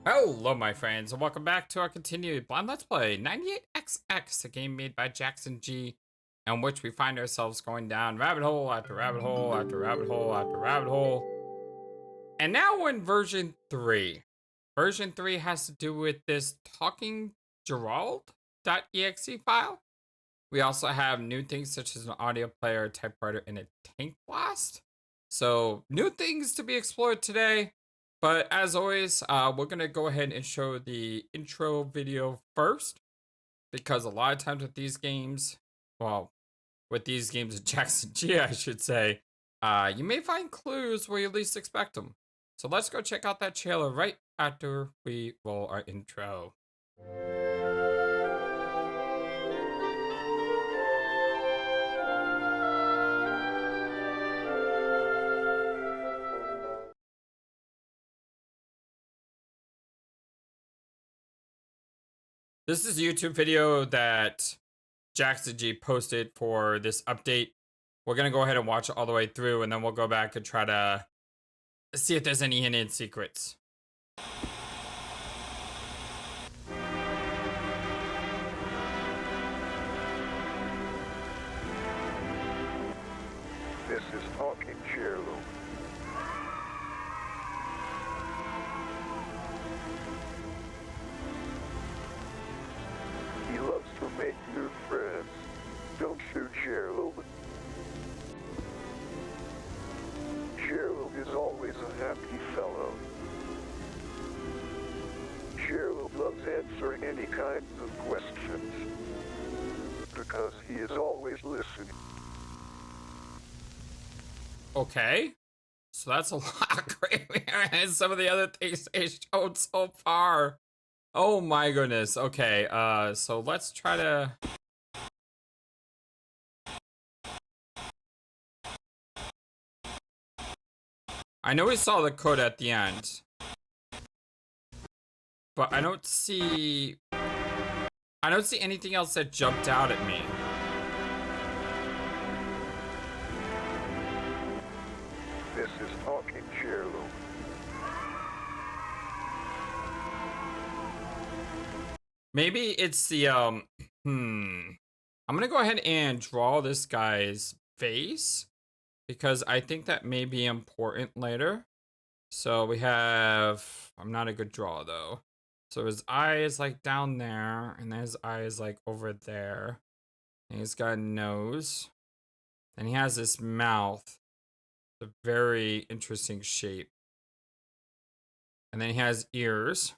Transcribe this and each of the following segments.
Hello, my friends, and welcome back to our continued blind Let's Play 98XX, a game made by JacksonG, in which we find ourselves going down rabbit hole after rabbit hole after rabbit hole after rabbit hole. And now we're in version 3. Version 3 has to do with this talking Gerald.exe file. We also have new things such as an audio player, TypeWriter, and a tank blast. So, new things to be explored today. But as always, we're going to go ahead and show the intro video first. Because a lot of times with these games, well, with these games of JacksonG, I should say, you may find clues where you least expect them. So let's go check out that trailer right after we roll our intro. This is a YouTube video that JacksonG posted for this update. We're going to go ahead and watch it all the way through, and then we'll go back and try to see if there's any hidden secrets. This is talking Gerald. He loves to make new friends. Don't you, Gerald? Gerald is always a happy fellow. Gerald loves answering any kinds of questions because he is always listening. Okay. So that's a lot greater than some of the other things they showed so far. Oh my goodness. Okay, so let's try to... I know we saw the code at the end. But I don't see anything else that jumped out at me. This is talking Gerald. Maybe it's the, I'm gonna go ahead and draw this guy's face, because I think that may be important later. So we have, I'm not a good drawer though. So his eye is like down there, and his eye is like over there. And he's got a nose. And he has this mouth. It's a very interesting shape. And then he has ears.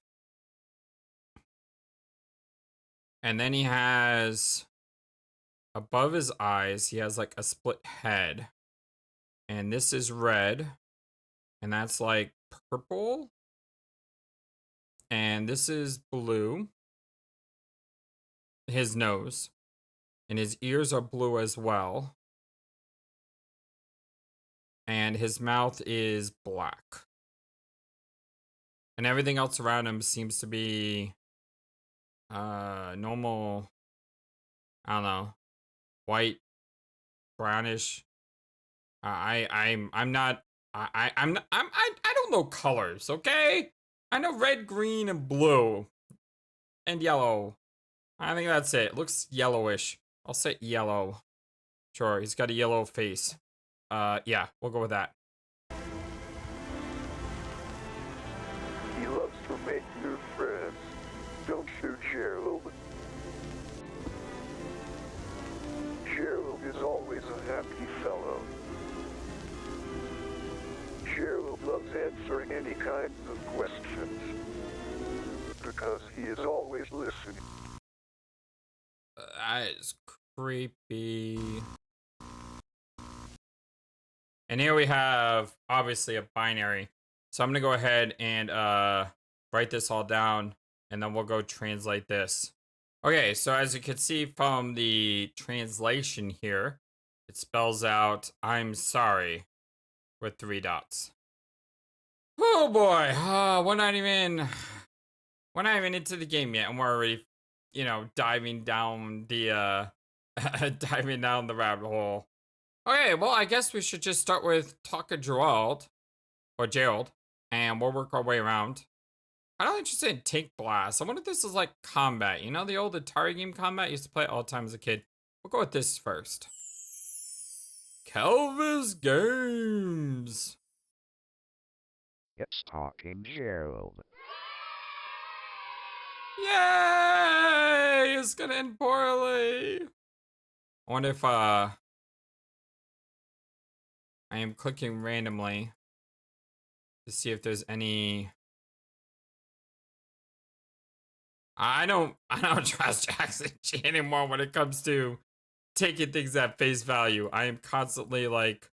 And then he has, above his eyes, he has like a split head. And this is red. And that's like purple. And this is blue. His nose. And his ears are blue as well. And his mouth is black. And everything else around him seems to be normal, I don't know, white, brownish. I don't know colors, okay? I know red, green, and blue. And yellow. I think that's it. It looks yellowish. I'll say yellow. Sure, he's got a yellow face. Yeah, we'll go with that. He loves to make new friends. Don't you, Gerald? Gerald is always a happy fellow. Gerald loves answering any kinds of questions because he is always listening. That is creepy. And here we have, obviously, a binary. So I'm going to go ahead and write this all down, and then we'll go translate this. Okay, so as you can see from the translation here, it spells out, I'm sorry, with 3 dots. Oh boy, we're not even into the game yet, and we're already, you know, diving down the rabbit hole. Okay, well, I guess we should just start with talking Gerald, and we'll work our way around. I'm not interested in Tank Blast. I wonder if this is like combat. You know the old Atari game Combat? I used to play it all the time as a kid. We'll go with this first. Kelvis Games. It's talking Gerald. Yay! It's gonna end poorly. I wonder if I am clicking randomly to see if there's any. I don't trust JacksonG anymore when it comes to taking things at face value. I am constantly like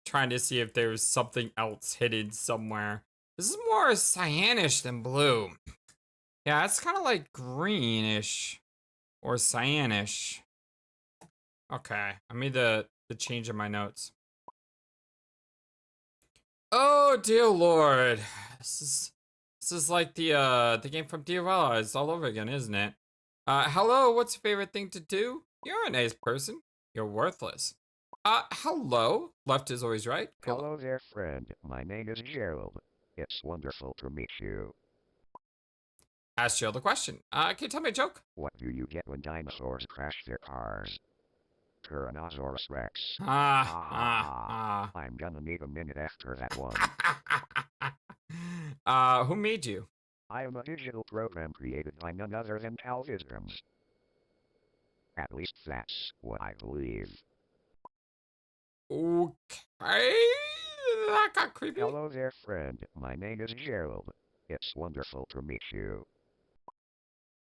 trying to see if there's something else hidden somewhere. This is more cyanish than blue. Yeah, it's kind of like greenish or cyanish. Okay, I made the change in my notes. Oh dear lord, this is like the game from Derealized all over again, isn't it? Hello, what's your favorite thing to do? You're a nice person. You're worthless. Hello. Left is always right. Cool. Hello there, friend. My name is Gerald. It's wonderful to meet you. Ask Gerald a question. Can you tell me a joke? What do you get when dinosaurs crash their cars? Tyrannosaurus Rex. I'm gonna need a minute after that one. Who made you? I am a digital program created by none other than algorithms. At least that's what I believe. Okay. That got creepy. Hello there, friend. My name is Gerald. It's wonderful to meet you.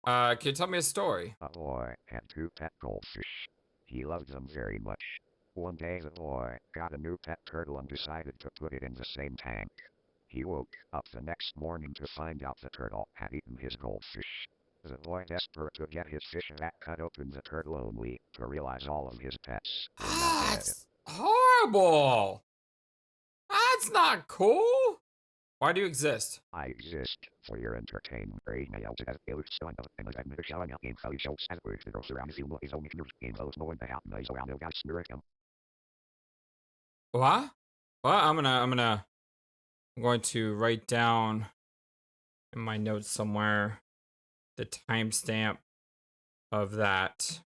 Can you tell me a story? A boy had 2 pet goldfish. He loved them very much. One day the boy got a new pet turtle and decided to put it in the same tank. He woke up the next morning to find out the turtle had eaten his goldfish. The boy, desperate to get his fish back, cut open the turtle only to realize all of his pets were now dead. That's horrible. That's not cool. Why do you exist? I exist for your entertainment. What? Well, I'm going to write down in my notes somewhere the timestamp of that.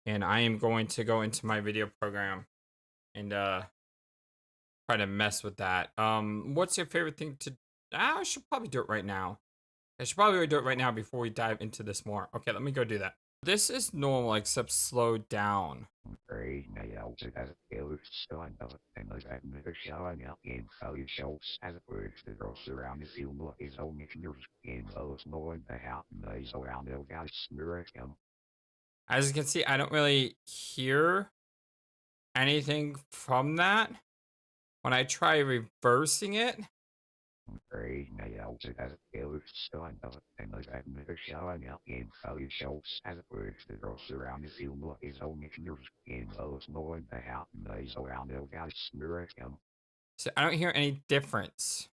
And I am going to go into my video program and try to mess with that. What's your favorite thing to I should probably do it right now. I should probably do it right now before we dive into this more. Okay, let me go do that. This is normal except slowed down. As you can see, I don't really hear anything from that. When I try reversing it, so I don't hear any difference.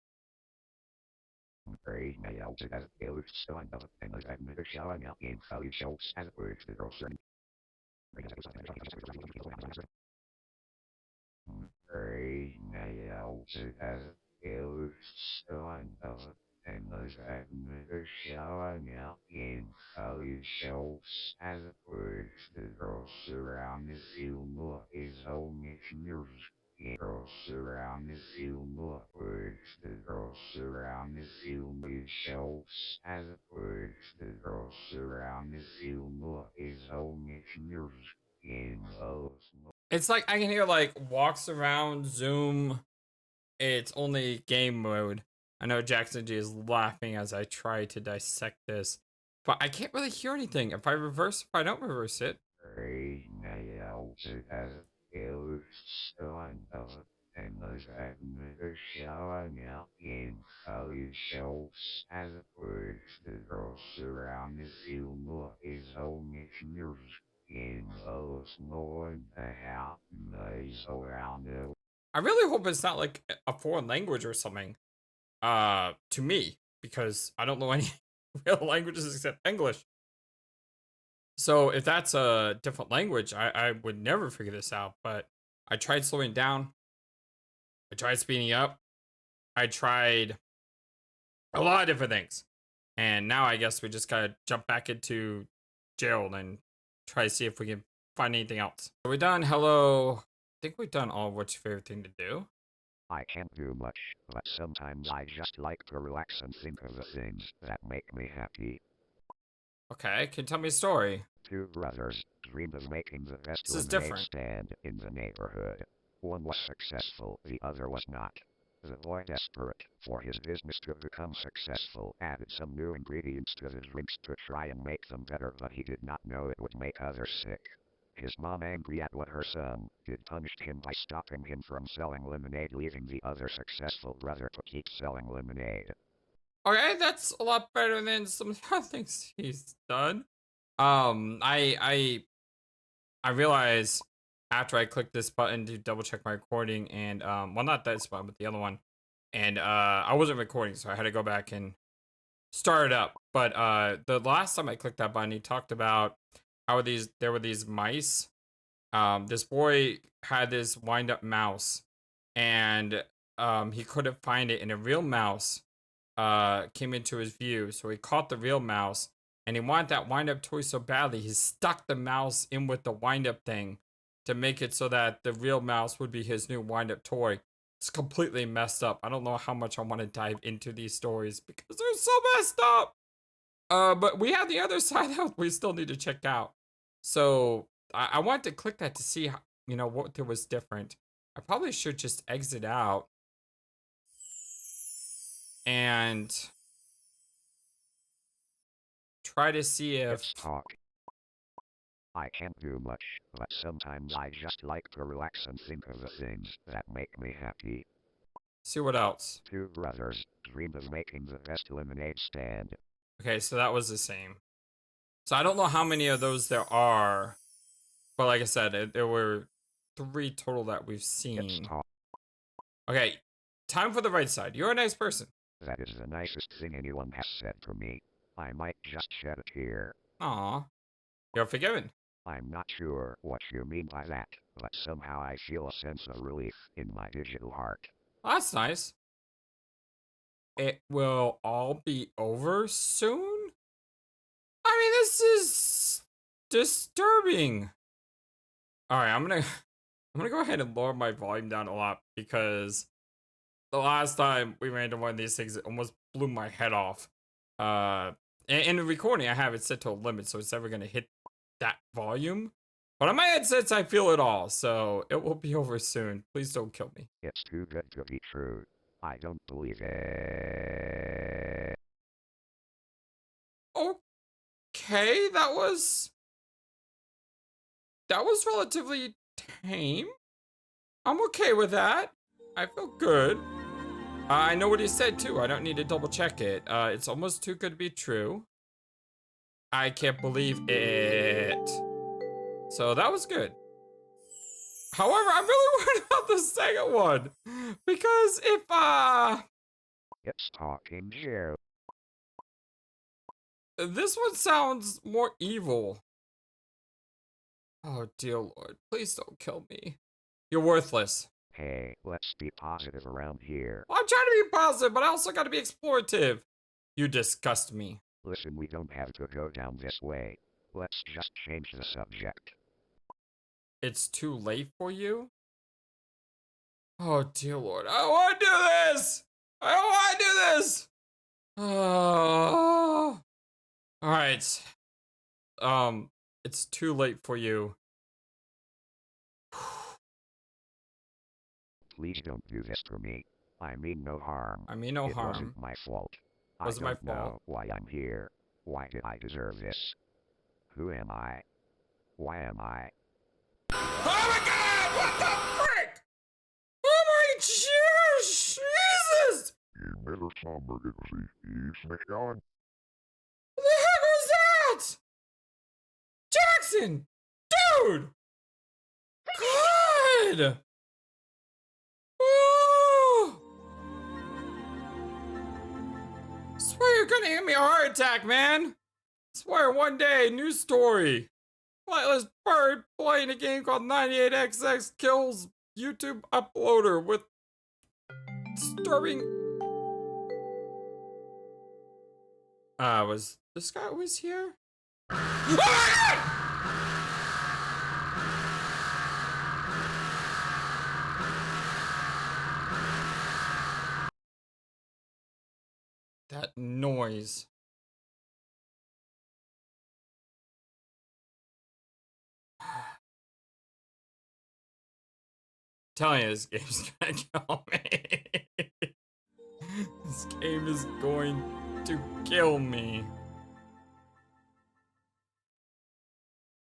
It's like I can hear like walks around, zoom. It's only game mode. I know JacksonG is laughing as I try to dissect this, but I can't really hear anything. If I don't reverse it. I really hope it's not like a foreign language or something. To me, because I don't know any real languages except English. So if that's a different language, I would never figure this out. But I tried slowing down. I tried speeding up. I tried A lot of different things. And now I guess we just gotta jump back into Gerald and try to see if we can find anything else. Are we done? Hello. I think we've done all what's your favorite thing to do. I can't do much, but sometimes I just like to relax and think of the things that make me happy. Okay, can you tell me a story? Two brothers dreamed of making the best This is lemonade different. stand in the neighborhood. One was successful, the other was not. The boy, desperate for his business to become successful, added some new ingredients to the drinks to try and make them better, but he did not know it would make others sick. His mom, angry at what her son did, punished him by stopping him from selling lemonade, leaving the other successful brother to keep selling lemonade. Okay, that's a lot better than some of the other things he's done. I realized after I clicked this button to double check my recording, and well, not this one, but the other one, and I wasn't recording, so I had to go back and start it up. But the last time I clicked that button, he talked about how there were these mice. This boy had this wind up mouse, and he couldn't find it, and a real mouse came into his view, so he caught the real mouse, and he wanted that wind up toy so badly, he stuck the mouse in with the wind up thing to make it so that the real mouse would be his new wind up toy. It's completely messed up. I don't know how much I want to dive into these stories because they're so messed up. But we have the other side that we still need to check out. So I wanted to click that to see how, what there was different. I probably should just exit out and try to see if... Let's talk. I can't do much, but sometimes I just like to relax and think of the things that make me happy. See what else. Two brothers dreamed of making the best lemonade stand. Okay, so that was the same. So I don't know how many of those there are, but like I said, there were 3 total that we've seen. Okay, time for the right side. You're a nice person. That is the nicest thing anyone has said to me. I might just shed a tear. Aw, you're forgiven. I'm not sure what you mean by that, but somehow I feel a sense of relief in my digital heart. That's nice. It will all be over soon? I mean, this is disturbing. All right, I'm gonna go ahead and lower my volume down a lot because the last time we ran into one of these things, it almost blew my head off. In the recording, I have it set to a limit, so it's never gonna hit that volume. But on my headsets, I feel it all, so it will be over soon. Please don't kill me. It's too good to be true. I don't believe it. Okay, that was relatively tame. I'm okay with that. I feel good. I know what he said too. I don't need to double check it. It's almost too good to be true. I can't believe it. So that was good. However, I'm really worried about the second one. Because if, It's talking Joe. this one sounds more evil. Oh, dear Lord. Please don't kill me. You're worthless. Hey, let's be positive around here. Well, I'm trying to be positive, but I also gotta be explorative. You disgust me. Listen, we don't have to go down this way. Let's just change the subject. It's too late for you? Oh, dear Lord. I don't want to do this! I don't want to do this! Oh. Alright. It's too late for you. Please don't do this to me. I mean no harm. I mean no harm. It wasn't my fault. Wasn't my I don't know fault. why I'm here. Why did I deserve this? Who am I? Why am I? Oh my God! What the frick? Oh my Jesus! What the heck was that? Jackson! Dude! God! Oh! Swear you're gonna give me a heart attack, man! Swear one day, new story. FlightlessBird playing a game called 98XX kills YouTube uploader with disturbing... Was this guy always here? That noise. Telling you, this game's gonna kill me. This game is going to kill me.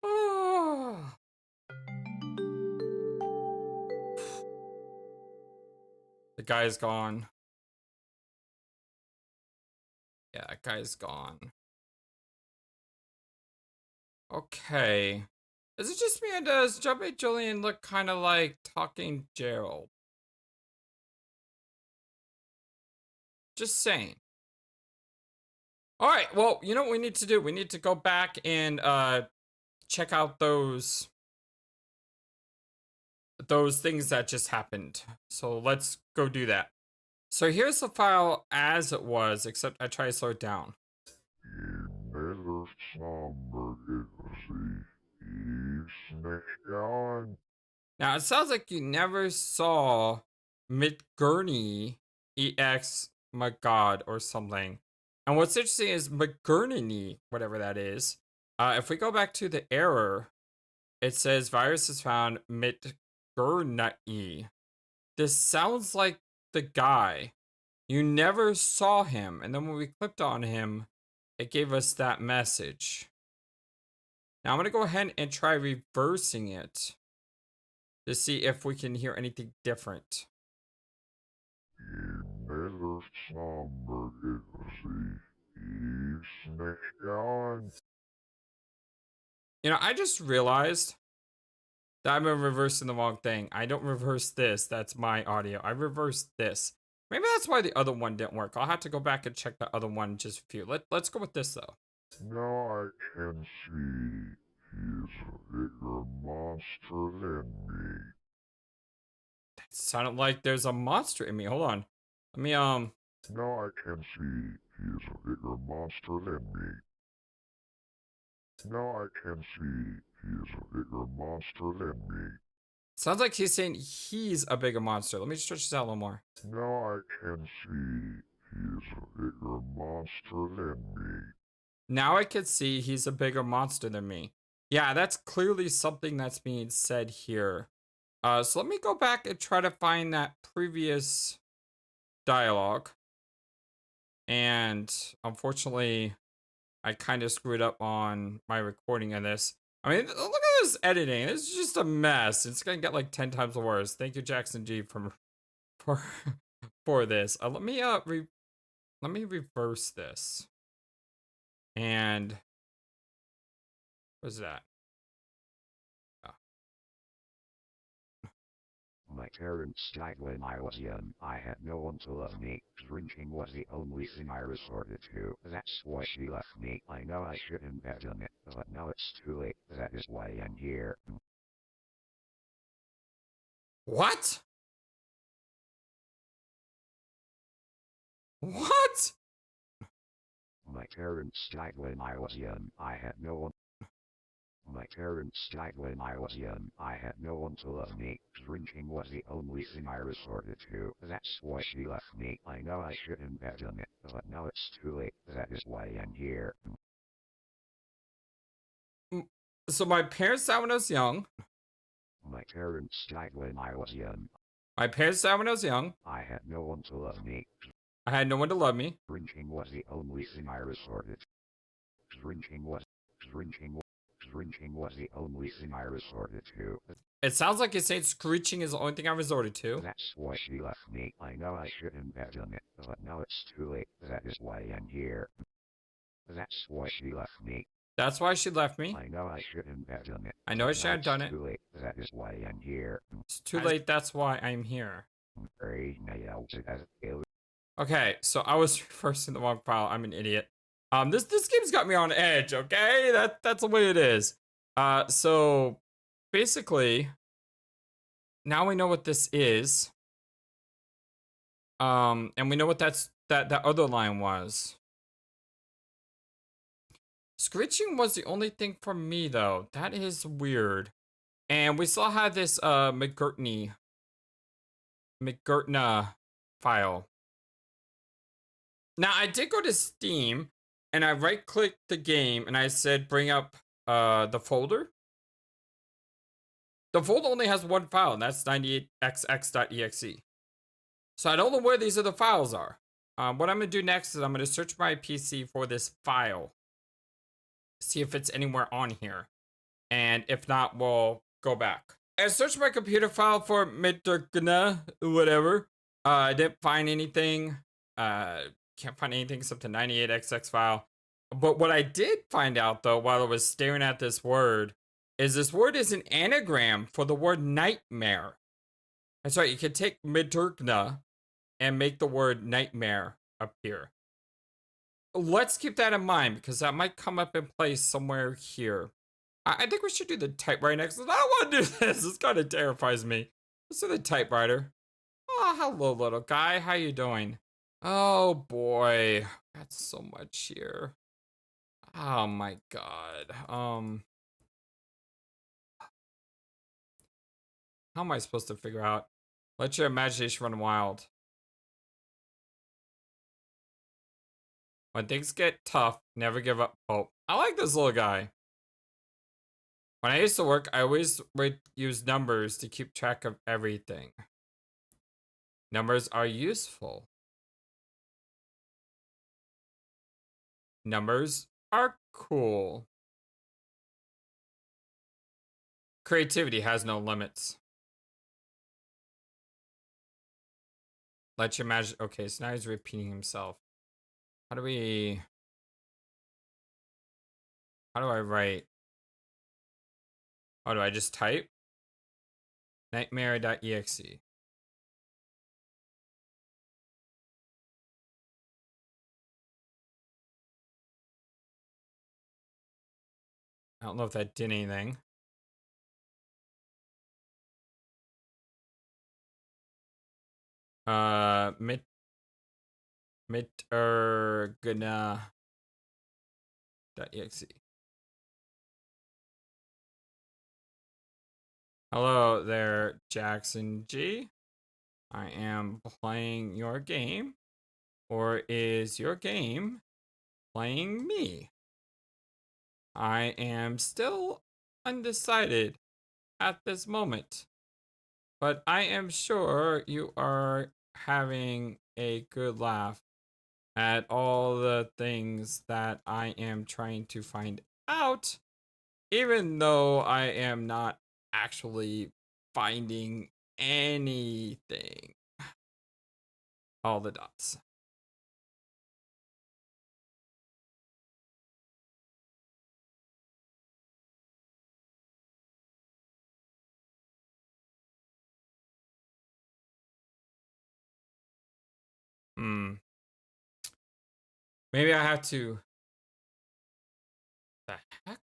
Oh. The guy's gone. Yeah, that guy's gone. Okay. Is it just me, or does Jumpy Julian look kind of like talking Gerald? Just saying. Alright, well, you know what we need to do? We need to go back and check out those things that just happened. So let's go do that. So here's the file as it was, except I try to slow it down. Now it sounds like you never saw McGurney.exe, my god, or something. And what's interesting is McGurney, whatever that is. If we go back to the error, it says virus is found McGurney. This sounds like the guy. You never saw him, and then when we clicked on him, it gave us that message. Now I'm gonna go ahead and try reversing it to see if we can hear anything different. You know, I just realized that I've been reversing the wrong thing. I don't reverse this. That's my audio. I reversed this. Maybe that's why the other one didn't work. I'll have to go back and check the other one just a few. Let's go with this, though. Now I can see he's a bigger monster than me. That sounded like there's a monster in me. Hold on. Let me, Now I can see he's a bigger monster than me. Now I can see he's a bigger monster than me. Sounds like he's saying he's a bigger monster. Let me stretch this out a little more. Now I can see he's a bigger monster than me. Now I can see he's a bigger monster than me. Yeah, that's clearly something that's being said here. So let me go back and try to find that previous dialogue. And unfortunately, I kind of screwed up on my recording of this. I mean, look at this editing. It's just a mess. It's gonna get like 10 times worse. Thank you, JacksonG, for this. Let me reverse this. And what's that? My parents died when I was young. I had no one to love me. Drinking was the only thing I resorted to. That's why she left me. I know I shouldn't have done it, but now it's too late. That is why I'm here. What? What? My parents died when I was young. I had no one. My parents died when I was young. I had no one to love me. Drinking was the only thing I resorted to. That's why she left me. I know I shouldn't have done it, but now it's too late. That is why I'm here. So my parents died when I was young. My parents died when I was young. My parents died when I was young. I had no one to love me. I had no one to love me. Drinking was the only thing I resorted. Drinking was the only thing I resorted to. It sounds like it's saying screeching is the only thing I resorted to. That's why she left me. I know I shouldn't have done it, but now it's too late. That is why I'm here. That's why she left me. That's why she left me. I know I shouldn't have done it. I know I shouldn't have done it. Too late. That is why I'm here. It's too late. That's why I'm here. Okay, so I was reversing the wrong file. I'm an idiot. This game's got me on edge. Okay, that's the way it is. So basically, now we know what this is. And we know what that other line was. Screeching was the only thing for me, though. That is weird. And we still have this McGurtna file. Now, I did go to Steam, and I right-clicked the game, and I said bring up the folder. The folder only has one file, and that's 98xx.exe. So I don't know where these other files are. What I'm going to do next is I'm going to search my PC for this file. See if it's anywhere on here. And if not, we'll go back. I searched my computer file for McGurtna, whatever. I didn't find anything. Can't find anything except the 98xx file. But what I did find out, though, while I was staring at this word is an anagram for the word nightmare. That's right, you can take McGurtna and make the word nightmare appear. Let's keep that in mind, because that might come up in place somewhere here. I think we should do the TypeWriter next. I don't want to do this. This kind of terrifies me. Let's do the TypeWriter. Oh, hello, little guy. How you doing? Oh, boy. Got so much here. Oh, my God. How am I supposed to figure out? Let your imagination run wild. When things get tough, never give up hope. I like this little guy. When I used to work, I always would use numbers to keep track of everything. Numbers are useful. Numbers are cool. Creativity has no limits. Let your imagine. Okay, so now he's repeating himself. How do I write? Oh, do I just type? Nightmare.exe. I don't know if that did anything. Mittergna.exe. Hello there, JacksonG. I am playing your game. Or is your game playing me? I am still undecided at this moment. But I am sure you are having a good laugh at all the things that I am trying to find out, even though I am not actually finding anything. All the dots. Maybe I have to. The heck?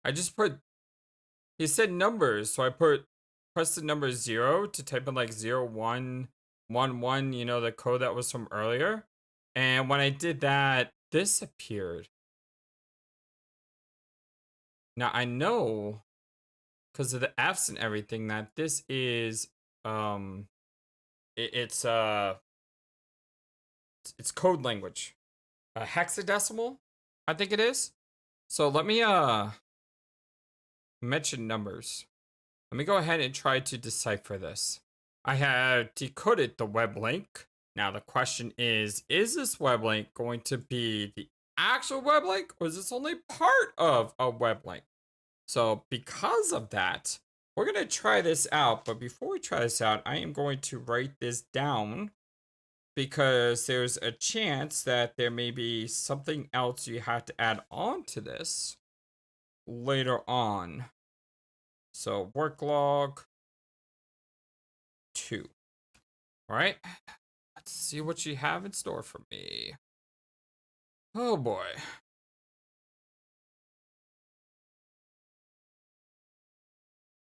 I just put. He said numbers, so I press the number 0 to type in like 0111. You know, the code that was from earlier. And when I did that, this appeared. Now I know, because of the F's and everything, that this is it's code language. Hexadecimal, I think it is. So let me mention numbers. Let me go ahead and try to decipher this. I have decoded the web link. Now the question is this web link going to be the actual web link, or is this only part of a web link? So because of that, we're going to try this out. But before we try this out, I am going to write this down, because there's a chance that there may be something else you have to add on to this later on. So work log 2. All right, let's see what you have in store for me. Oh boy.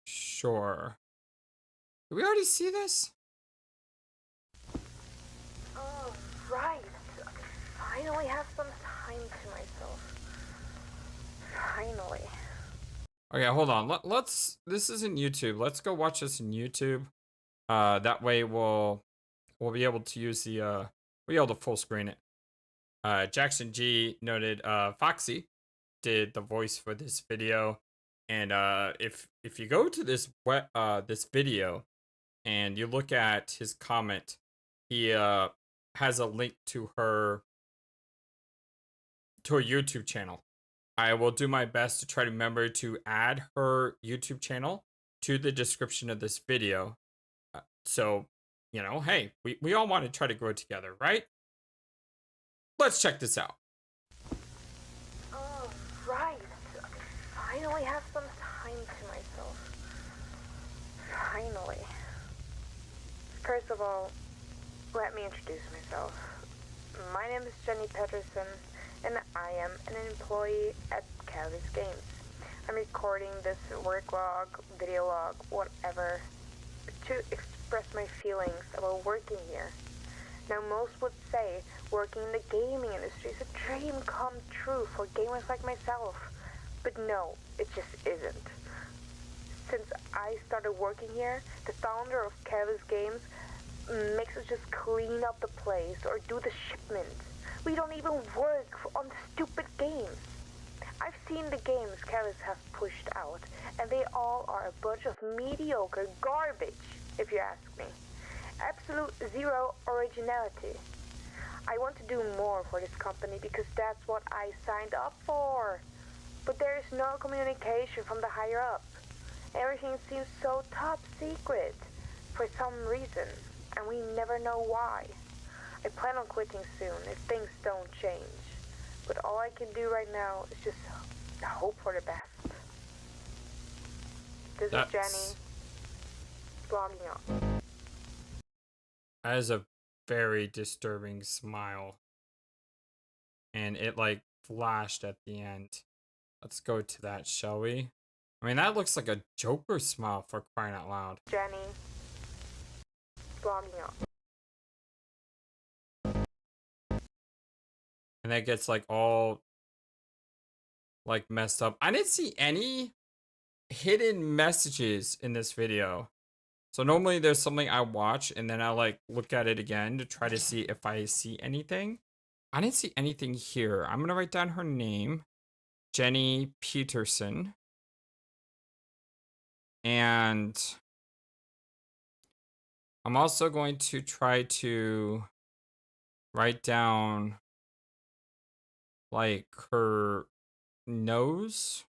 Sure. Did we already see this? Oh, right. I finally have some time to myself. Finally. Okay, hold on. Let's. This isn't YouTube. Let's go watch this in YouTube. That way we'll be able to use the we'll be able to full screen it. JacksonG noted Foxy did the voice for this video, and if you go to this this video and you look at his comment, he has a link to her YouTube channel. I will do my best to try to remember to add her YouTube channel to the description of this video. So, you know, hey, we all want to try to grow together, right? Let's check this out. Oh, right. I finally have some time to myself. Finally. First of all, let me introduce myself. My name is Jenny Peterson, and I am an employee at Callis Games. I'm recording this work log, video log, whatever, to express my feelings about working here. Now, most would say working in the gaming industry is a dream come true for gamers like myself. But no, it just isn't. Since I started working here, the founder of Callis Games makes us just clean up the place or do the shipments. We don't even work on the stupid games. I've seen the games Callis has pushed out, and they all are a bunch of mediocre garbage, if you ask me. Absolute zero originality. I want to do more for this company because that's what I signed up for. But there is no communication from the higher up. Everything seems so top secret for some reason, and we never know why. I plan on quitting soon if things don't change. But all I can do right now is just hope for the best. This is Jenny, blogging off. That is a very disturbing smile. And it like flashed at the end. Let's go to that, shall we? I mean, that looks like a Joker smile, for crying out loud. Jenny, blogging off. And that gets like all like messed up. I didn't see any hidden messages in this video. So normally there's something I watch and then I like look at it again to try to see if I see anything. I didn't see anything here. I'm gonna write down her name, Jenny Peterson. And I'm also going to try to write down like her nose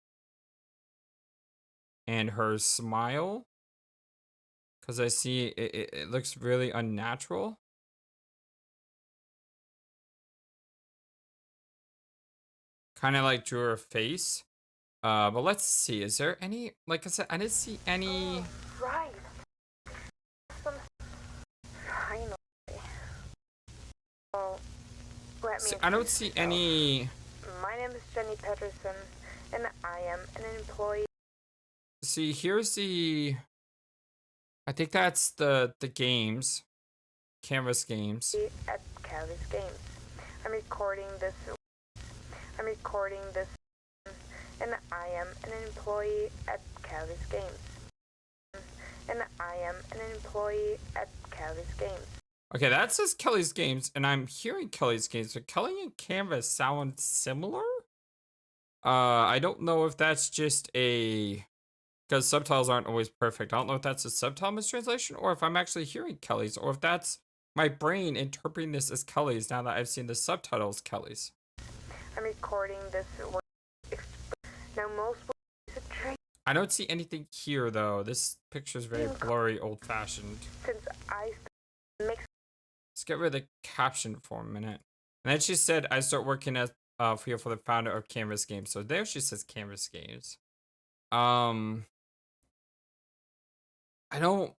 and her smile, because I see it looks really unnatural. Kind of like drew her face. But let's see, is there any, like I said, I didn't see any. Oh, right. Finally. Well, let me I don't see any. My name is Jenny Peterson, and I am an employee. See, here's the. I think that's the games, Canvas Games. At Callis Games. I'm recording this, and I am an employee at Callis Games. And I am an employee at Callis Games. Okay, that says Kelly's Games, and I'm hearing Kelly's Games, but Kelly and Canvas sound similar? I don't know if that's just a... Because subtitles aren't always perfect. I don't know if that's a subtitle mistranslation, or if I'm actually hearing Kelly's, or if that's my brain interpreting this as Kelly's now that I've seen the subtitles Kelly's. I'm recording this. Now most I don't see anything here, though. This picture's very blurry, old-fashioned. Since I mix. Let's get rid of the caption for a minute. And then she said, I start working as for the founder of Canvas Games. So there she says Canvas Games. I don't,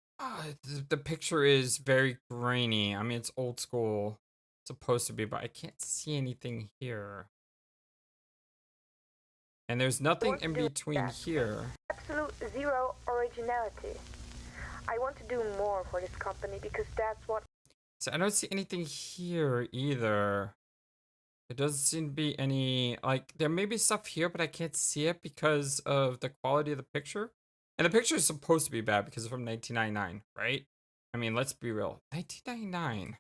the picture is very grainy. I mean, it's old school. It's supposed to be, but I can't see anything here. And there's nothing in between here. Absolute zero originality. I want to do more for this company because that's what. So I don't see anything here either. There doesn't seem to be any, like, there may be stuff here, but I can't see it because of the quality of the picture. And the picture is supposed to be bad because it's from 1999, right? I mean, let's be real. 1999.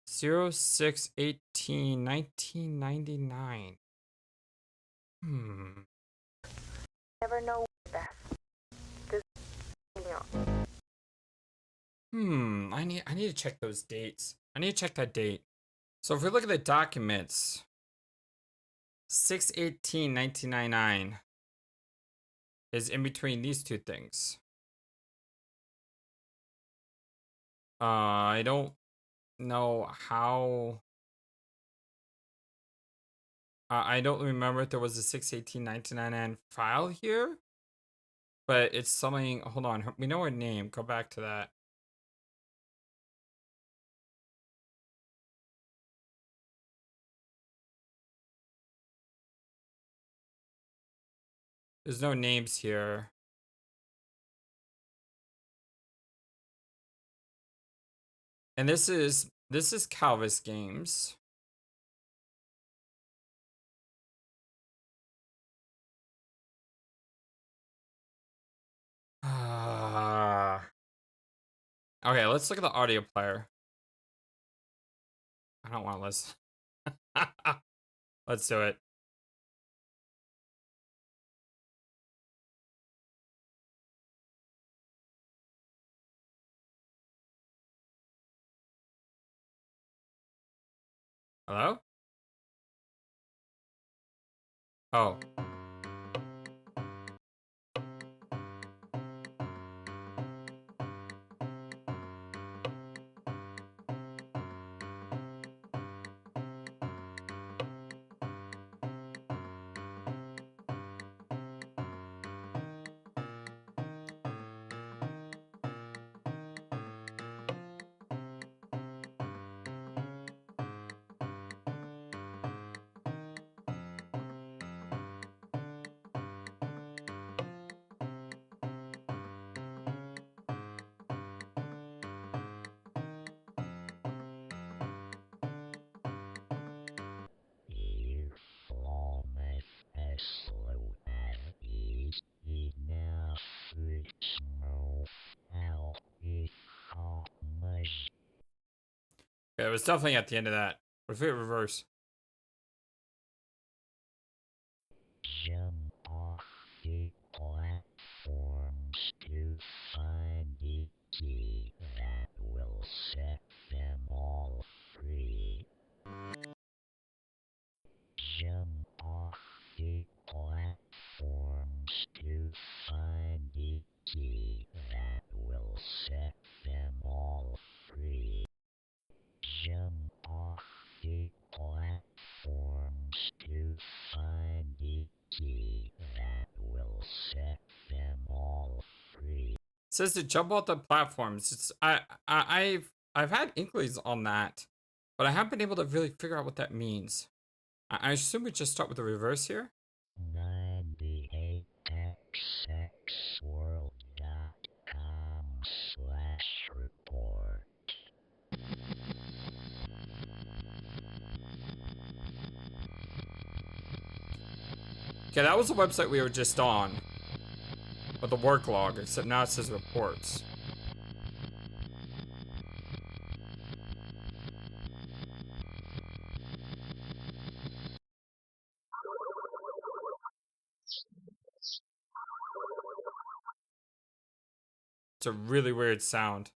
06/18, 1999. Never know that. This, you know. I need to check those dates. I need to check that date. So if we look at the documents, 6/18/1999 is in between these two things. I don't know how. I don't remember if there was a 6/18/1999 file here, but it's something. Hold on, we know her name. Go back to that. There's no names here. And this is Calvis Games. Okay, let's look at the audio player. I don't want to listen. Let's do it. Hello? Oh. Yeah, it was definitely at the end of that. What if we reverse? Jump off the platforms to find the key that will set them all free. Jump off the platforms to find the key that will set them all free. Jump off the platforms to find the key that will set them all free. It says to jump off the platforms. It's I've had inquiries on that, but I haven't been able to really figure out what that means. I assume we just start with the reverse here. 98xxworld.com/report. Okay, that was the website we were just on. But the work log, except now it says reports. It's a really weird sound.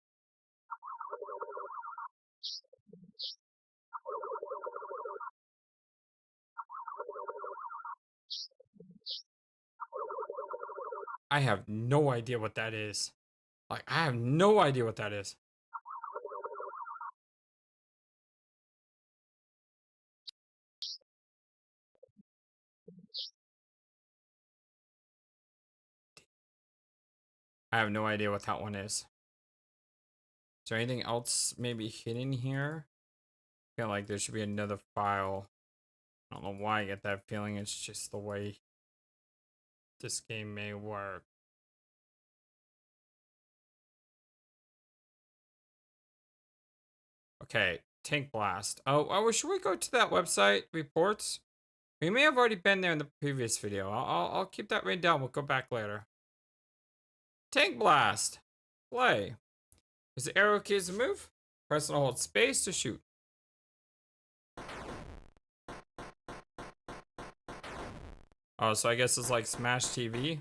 I have no idea what that is. Like, I have no idea what that is. I have no idea what that one is. Is there anything else maybe hidden here? I feel like there should be another file. I don't know why I get that feeling. It's just the way this game may work. Okay, tank blast. Oh, should we go to that website, reports? We may have already been there in the previous video. I'll keep that written down. We'll go back later. Tank blast. Play. Is the arrow keys to move? Press and hold space to shoot. Oh, so I guess it's like Smash TV.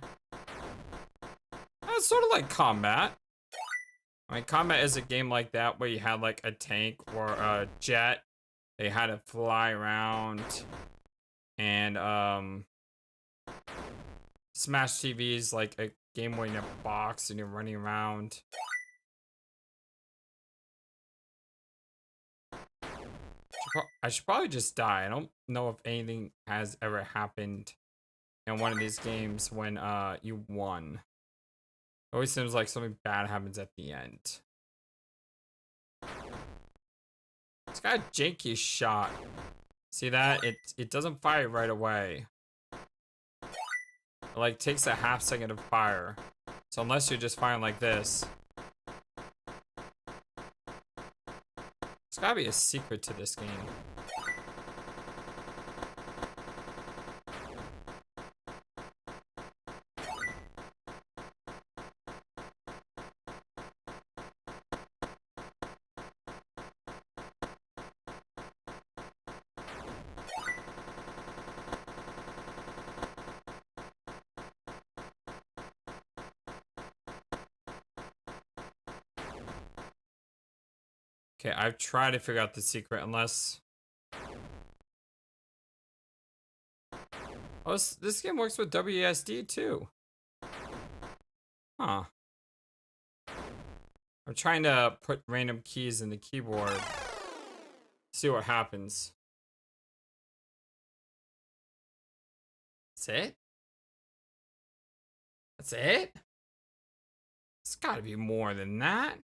It's sort of like Combat. I mean, Combat is a game like that where you had like a tank or a jet. They had to fly around. And Smash TV is like a game where you're in a box and you're running around. I should probably just die. I don't know if anything has ever happened in one of these games when you won. It always seems like something bad happens at the end. It's got a janky shot. See that? It doesn't fire right away. It like takes a half second to fire. So unless you're just firing like this. There's gotta be a secret to this game. Okay, I've tried to figure out the secret unless... Oh, this game works with WASD too. Huh. I'm trying to put random keys in the keyboard. See what happens. That's it? That's it? It's gotta be more than that.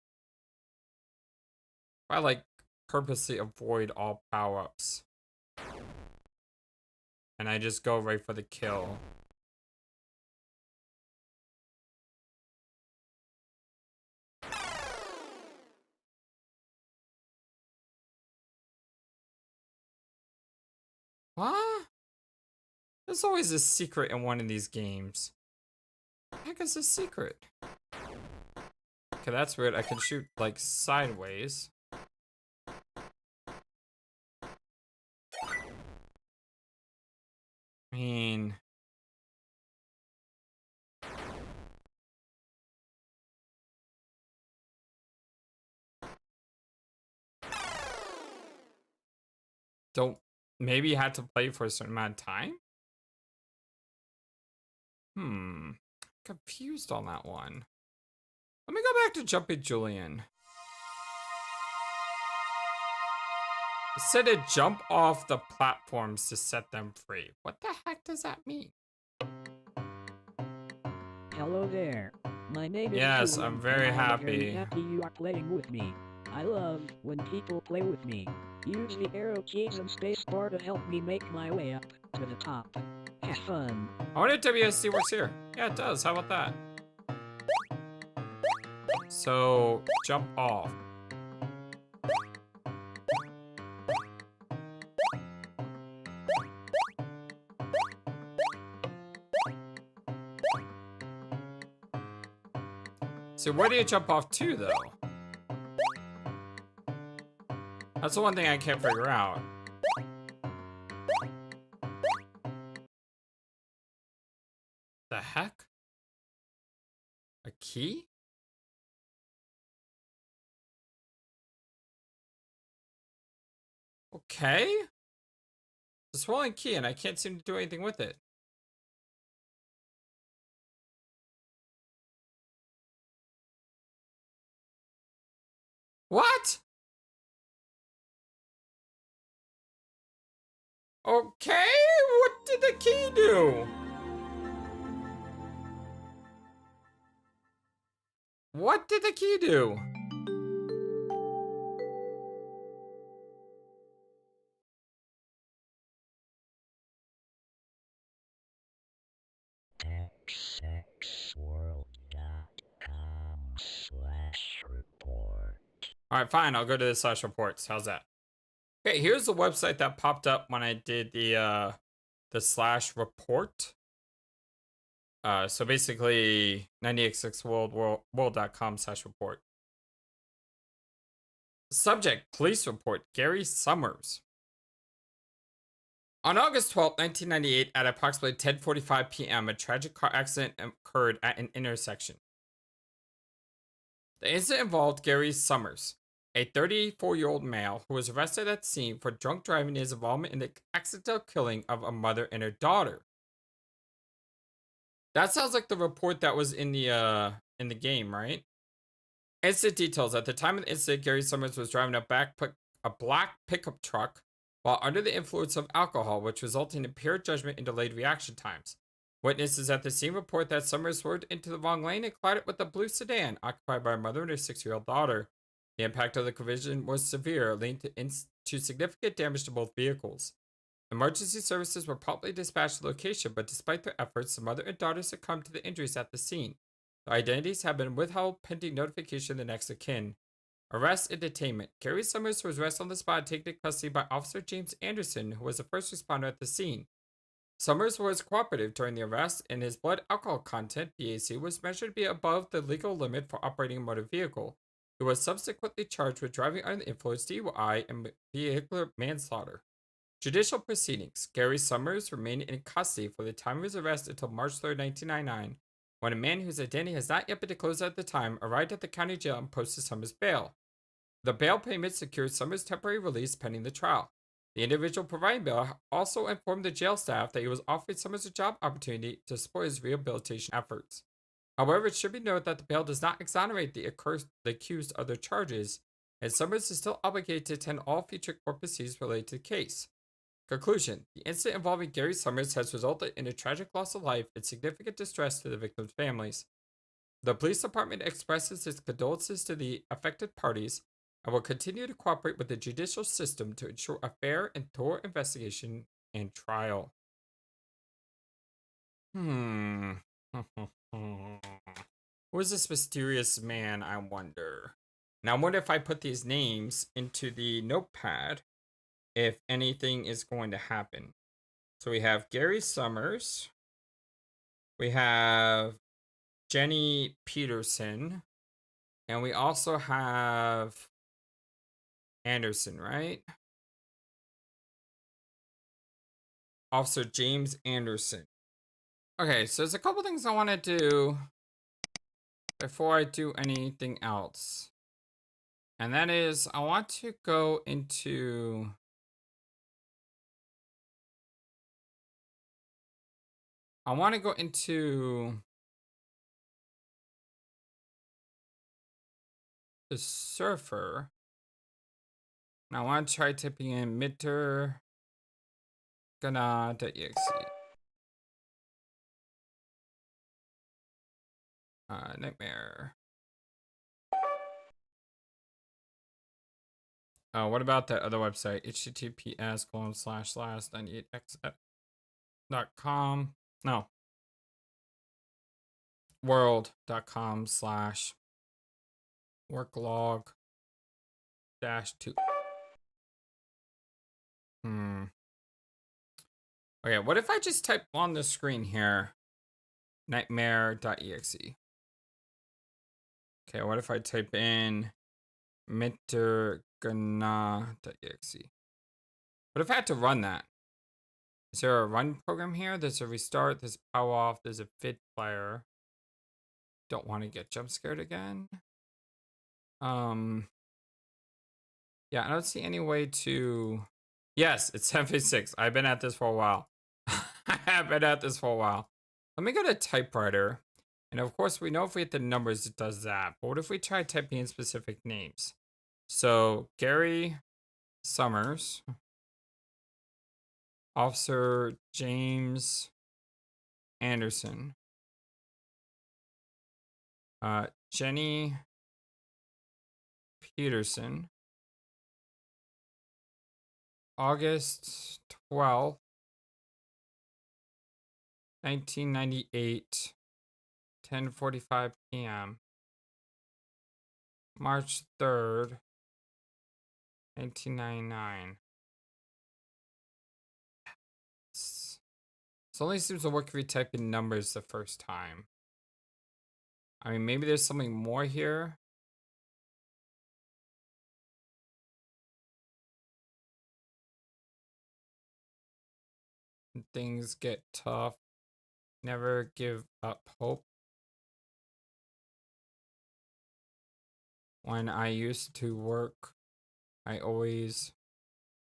I like purposely avoid all power-ups. And I just go right for the kill. What? There's always a secret in one of these games. What the heck is the secret? Okay, that's weird. I can shoot like sideways. I mean... Don't... Maybe you had to play for a certain amount of time? Confused on that one. Let me go back to Jumpy Julian. It said to jump off the platforms to set them free. What the heck does that mean? Hello there. My name is Yes, Julian, I'm very and happy. happy you are playing with me. I love when people play with me. Use the arrow keys and spacebar to help me make my way up to the top. Have fun. I wonder if WSD works here. Yeah, it does. How about that? So, jump off. So where do you jump off to, though? That's the one thing I can't figure out. The heck? A key? Okay. It's a swirling key and I can't seem to do anything with it. What? Okay, what did the key do? What did the key do? TypeWriter.com/report. Alright, fine, I'll go to the /reports. How's that? Okay, here's the website that popped up when I did the slash report. So basically 98xxworld.com/report. Subject, police report, Gary Summers. On August 12, 1998, at approximately 10:45 p.m., a tragic car accident occurred at an intersection. The incident involved Gary Summers, a 34-year-old male who was arrested at the scene for drunk driving and his involvement in the accidental killing of a mother and her daughter. That sounds like the report that was in the game, right? Incident details. At the time of the incident, Gary Summers was driving a black pickup truck while under the influence of alcohol, which resulted in impaired judgment and delayed reaction times. Witnesses at the scene report that Summers swerved into the wrong lane and collided with a blue sedan occupied by a mother and her 6-year-old daughter. The impact of the collision was severe, leading to significant damage to both vehicles. Emergency services were promptly dispatched to the location, but despite their efforts, the mother and daughter succumbed to the injuries at the scene. Their identities have been withheld pending notification of the next of kin. Arrest and detainment. Gary Summers was arrested on the spot and taken into custody by Officer James Anderson, who was the first responder at the scene. Summers was cooperative during the arrest, and his blood alcohol content, BAC, was measured to be above the legal limit for operating a motor vehicle. He was subsequently charged with driving under the influence, DUI, and vehicular manslaughter. Judicial proceedings. Gary Summers remained in custody for the time of his arrest until March 3, 1999, when a man whose identity has not yet been disclosed at the time arrived at the county jail and posted Summers' bail. The bail payment secured Summers' temporary release pending the trial. The individual providing bail also informed the jail staff that he was offering Summers a job opportunity to support his rehabilitation efforts. However, it should be noted that the bail does not exonerate the accused of their charges, and Summers is still obligated to attend all future court proceedings related to the case. Conclusion. The incident involving Gary Summers has resulted in a tragic loss of life and significant distress to the victims' families. The police department expresses its condolences to the affected parties and will continue to cooperate with the judicial system to ensure a fair and thorough investigation and trial. Who is this mysterious man, I wonder? Now, I wonder if I put these names into the notepad, if anything is going to happen. So we have Gary Summers. We have Jenny Peterson. And we also have Anderson, right? Officer James Anderson. Okay, so there's a couple things I want to do before I do anything else. And that is, I want to go into... the surfer. And I want to try typing in Mitter Gana.exe. Nightmare. What about that other website? https://98x.com. No. world.com/worklog-2. Okay, what if I just type on the screen here, nightmare.exe? Okay, what if I type in mittergana.exe? What if I had to run that? Is there a run program here? There's a restart, there's a power off, there's a vid player. Don't want to get jump scared again. Yeah, I don't see any way to... Yes, it's 7:56. I've been at this for a while. I have been at this for a while. Let me go to TypeWriter. And of course, we know if we hit the numbers, it does that. But what if we try typing in specific names? So, Gary Summers. Officer James Anderson. Jenny Peterson. August 12th, 1998, 10:45 p.m. March 3rd, 1999. This only seems to work if you type in numbers the first time. I mean, maybe there's something more here. When things get tough, never give up hope. When I used to work, I always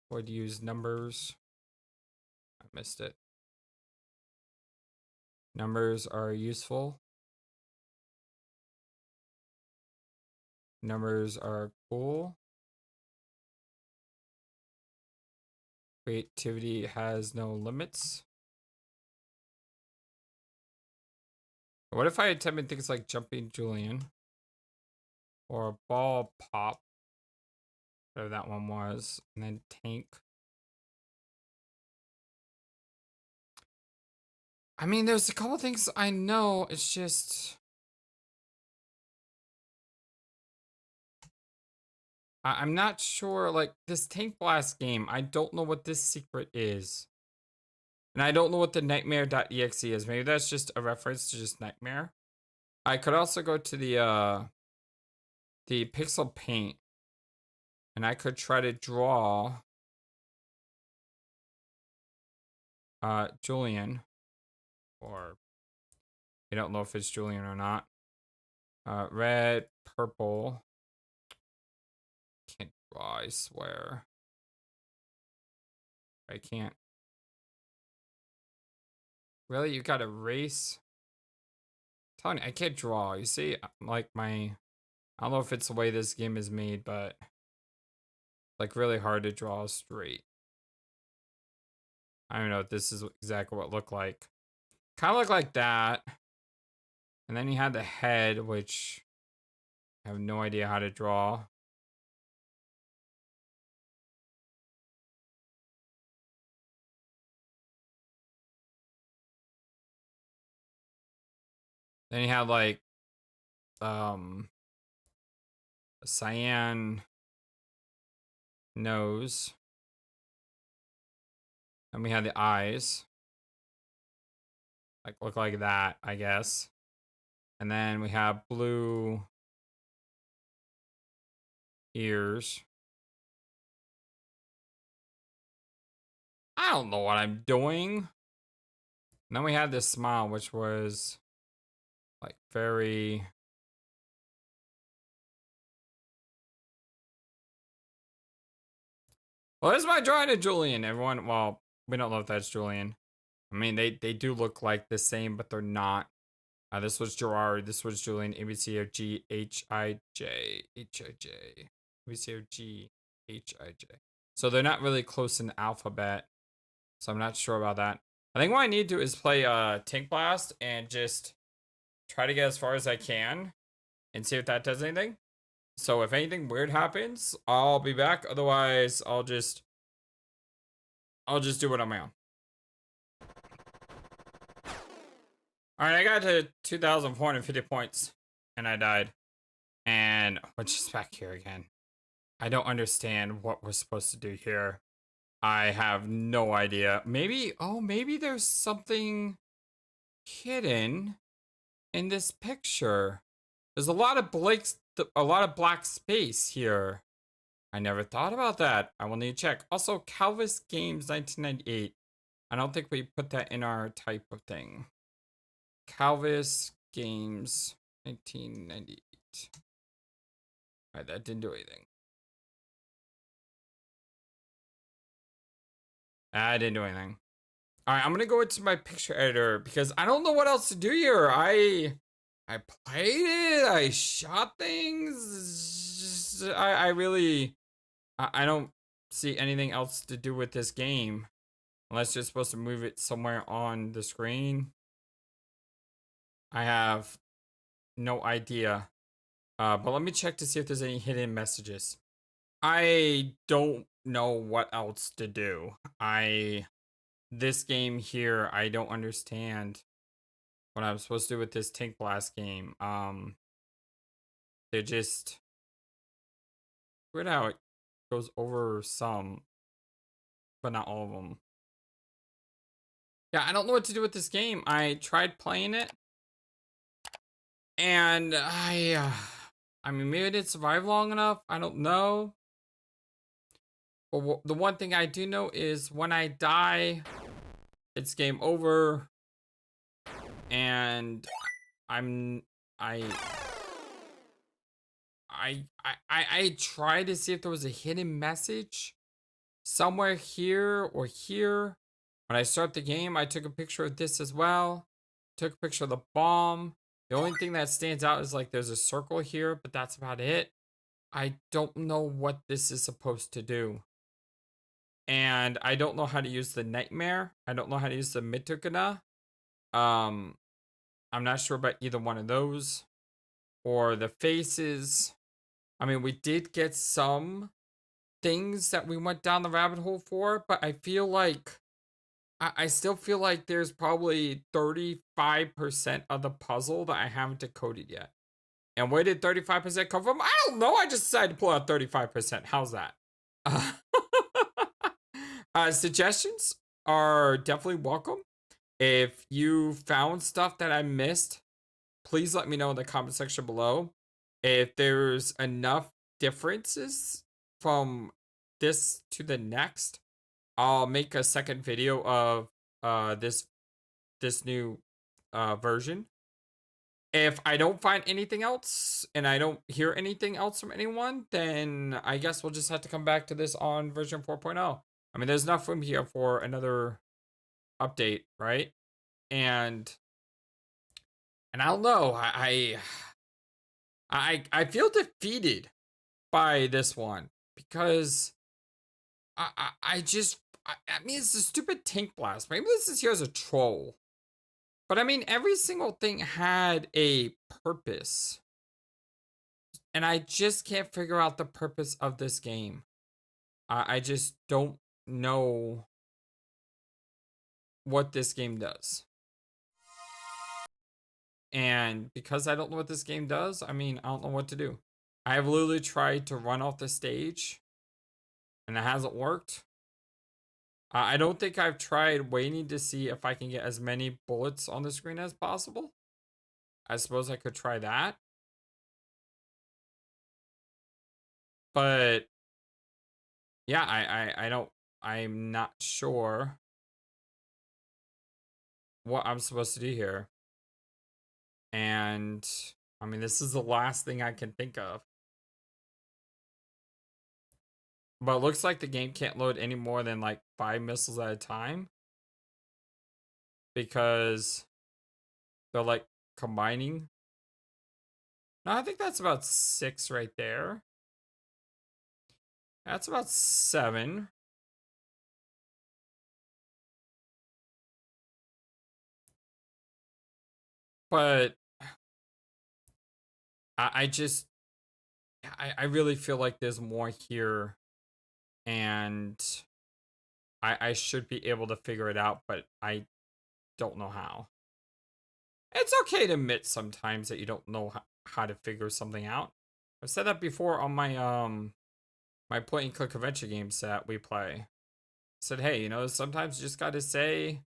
would use numbers. I missed it. Numbers are useful. Numbers are cool. Creativity has no limits. What if I attempted things like jumping Julian? Or ball pop? Whatever that one was. And then tank. I mean, there's a couple things I know. It's just... I'm not sure, like, this Tank Blast game, I don't know what this secret is. And I don't know what the Nightmare.exe is. Maybe that's just a reference to just Nightmare. I could also go to the Pixel Paint. And I could try to draw Julian. Or, I don't know if it's Julian or not. Red, purple. Can't draw, I swear. I can't. Really? You gotta erase? I'm telling you, I can't draw. You see, like I don't know if it's the way this game is made, but like really hard to draw straight. I don't know if this is exactly what it looked like. Kind of looked like that. And then you had the head, which I have no idea how to draw. Then you had like a cyan nose. And we had the eyes. Like look like that, I guess. And then we have blue ears. I don't know what I'm doing. And then we had this smile, which was like very... Well, this is my drawing of Julian, everyone. Well, we don't know if that's Julian. I mean, they do look like the same, but they're not. This was Gerard. This was Julian. ABCOG HIJ. ABCOG HIJ. So they're not really close in alphabet. So I'm not sure about that. I think what I need to do is play Tank Blast and just try to get as far as I can and see if that does anything. So if anything weird happens, I'll be back. Otherwise, I'll just do it on my own. Alright, I got to 2,450 points and I died. And we're just back here again. I don't understand what we're supposed to do here. I have no idea. Maybe, oh, maybe there's something hidden in this picture. There's a lot of black space here. I never thought about that. I will need to check. Also, Calvis Games 1998. I don't think we put that in our type of thing. Calvis Games 1998. Alright, that didn't do anything. I didn't do anything. Alright, I'm gonna go into my picture editor because I don't know what else to do here. I played it, I shot things. I really don't see anything else to do with this game. Unless you're supposed to move it somewhere on the screen. I have no idea. But let me check to see if there's any hidden messages. I don't know what else to do. This game here, I don't understand what I'm supposed to do with this Tank Blast game. They're just weird how it goes over some, but not all of them. Yeah, I don't know what to do with this game. I tried playing it, and I mean, maybe I didn't survive long enough. I don't know. But the one thing I do know is when I die, it's game over, and I'm I tried to see if there was a hidden message somewhere here or here. When I start the game, I took a picture of this as well. Took a picture of the bomb. The only thing that stands out is like there's a circle here, but that's about it. I don't know what this is supposed to do. And I don't know how to use the nightmare. I don't know how to use the mitukana. I'm not sure about either one of those. Or the faces. I mean, we did get some things that we went down the rabbit hole for, but I feel like I still feel like there's probably 35% of the puzzle that I haven't decoded yet. And where did 35% come from? I don't know. I just decided to pull out 35%. How's that? Suggestions are definitely welcome. If you found stuff that I missed, please let me know in the comment section below. If there's enough differences from this to the next, I'll make a second video of this new version. If I don't find anything else and I don't hear anything else from anyone, then I guess we'll just have to come back to this on version 4.0. I mean, there's enough room here for another update, right? And I don't know. I feel defeated by this one because I mean, it's a stupid tank blast. Maybe this is here as a troll. But I mean, every single thing had a purpose. And I just can't figure out the purpose of this game. I just don't know what this game does. And because I don't know what this game does, I mean, I don't know what to do. I have literally tried to run off the stage, and it hasn't worked. I don't think I've tried waiting to see if I can get as many bullets on the screen as possible. I suppose I could try that. But yeah, I'm not sure what I'm supposed to do here. And I mean, this is the last thing I can think of. But it looks like the game can't load any more than like 5 missiles at a time. Because they're like combining. No, I think that's about 6 right there. That's about 7. But I really feel like there's more here. And I should be able to figure it out, but I don't know how. It's okay to admit sometimes that you don't know how to figure something out. I've said that before on my my point and click adventure games that we play. I said, hey, you know, sometimes you just gotta say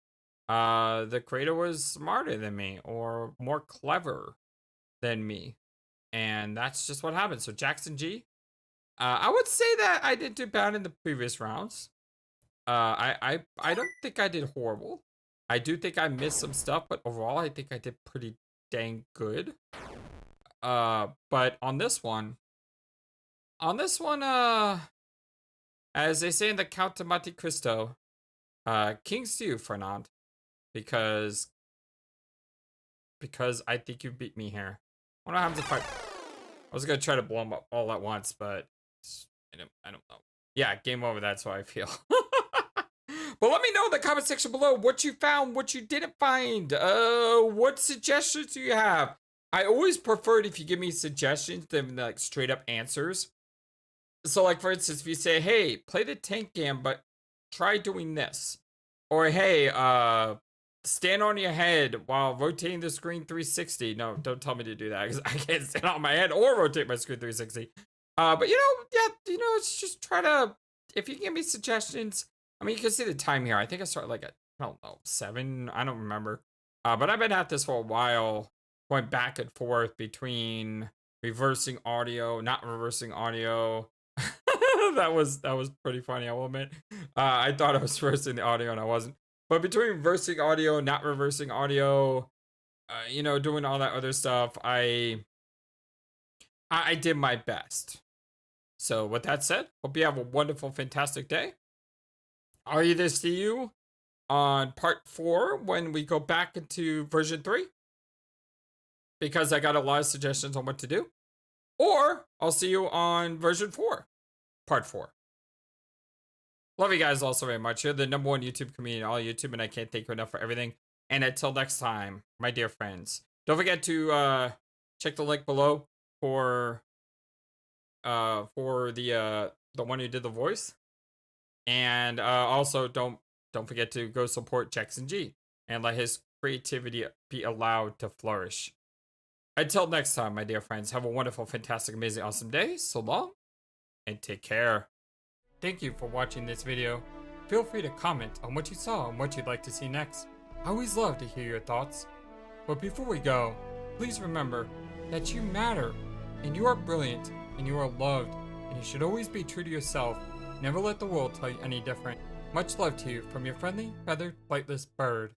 the creator was smarter than me or more clever than me. And that's just what happened. So JacksonG, I would say that I didn't do bad in the previous rounds. I don't think I did horrible. I do think I missed some stuff, but overall I think I did pretty dang good. But on this one, as they say in the Count de Monte Cristo, King's to you, Fernand, because I think you beat me here. I don't know how to fight. I was gonna try to blow them up all at once, but I don't know. Yeah, game over. That's how I feel. But let me know in the comment section below what you found, what you didn't find. What suggestions do you have? I always preferred if you give me suggestions than like straight up answers. So like for instance, if you say, hey, play the tank game, but try doing this. Or hey, stand on your head while rotating the screen 360. No, don't tell me to do that because I can't stand on my head or rotate my screen 360. But you know, yeah, you know, it's just try to, if you give me suggestions. I mean, you can see the time here. I think I started like at I don't know, 7, I don't remember. But I've been at this for a while, going back and forth between reversing audio, not reversing audio. that was pretty funny, I will admit. I thought I was reversing the audio and I wasn't. But between reversing audio, not reversing audio, you know, doing all that other stuff, I did my best. So with that said, hope you have a wonderful, fantastic day. I'll either see you on part 4 when we go back into version 3, because I got a lot of suggestions on what to do, or I'll see you on version 4, part 4. Love you guys all so very much. You're the #1 YouTube community on all YouTube, and I can't thank you enough for everything. And until next time, my dear friends, don't forget to check the link below for the one who did the voice, and also don't forget to go support JacksonG and let his creativity be allowed to flourish. Until next time, my dear friends, have a wonderful, fantastic, amazing, awesome day. So long, and take care. Thank you for watching this video. Feel free to comment on what you saw and what you'd like to see next. I always love to hear your thoughts. But before we go, please remember that you matter, and you are brilliant, and you are loved, and you should always be true to yourself. Never let the world tell you any different. Much love to you from your friendly, feathered, flightless bird.